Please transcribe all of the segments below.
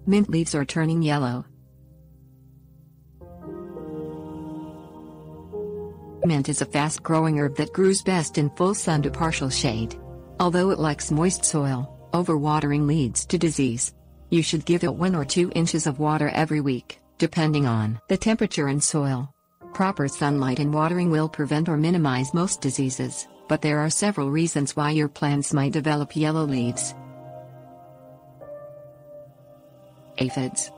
Mint leaves are turning yellow. Mint is a fast-growing herb that grows best in full sun to partial shade. Although it likes moist soil, overwatering leads to disease. You should give it 1 or 2 inches of water every week, depending on the temperature and soil. Proper sunlight and watering will prevent or minimize most diseases, but there are several reasons why your plants might develop yellow leaves. Aphids.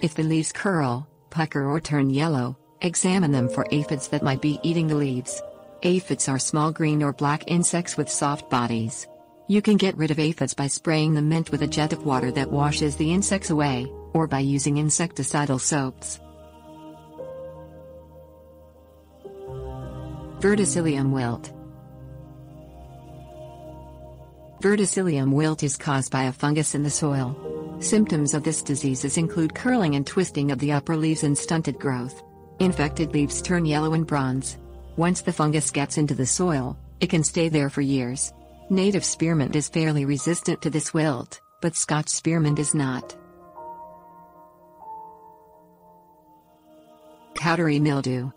If the leaves curl, pucker or turn yellow, examine them for aphids that might be eating the leaves. Aphids are small green or black insects with soft bodies. You can get rid of aphids by spraying the mint with a jet of water that washes the insects away, or by using insecticidal soaps. Verticillium wilt. Verticillium wilt is caused by a fungus in the soil. Symptoms of this disease include curling and twisting of the upper leaves and stunted growth. Infected leaves turn yellow and bronze. Once the fungus gets into the soil, it can stay there for years. Native spearmint is fairly resistant to this wilt, but Scotch spearmint is not. Powdery mildew.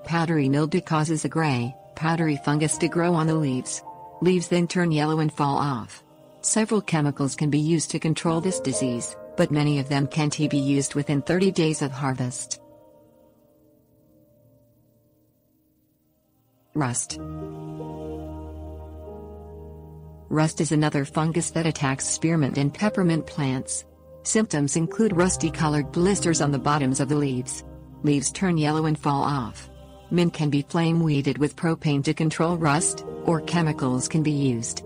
Powdery mildew causes a gray, powdery fungus to grow on the leaves. Leaves then turn yellow and fall off. Several chemicals can be used to control this disease, but many of them can't be used within 30 days of harvest. Rust. Rust is another fungus that attacks spearmint and peppermint plants. Symptoms include rusty-colored blisters on the bottoms of the leaves. Leaves turn yellow and fall off. Mint can be flame weeded with propane to control rust, or chemicals can be used.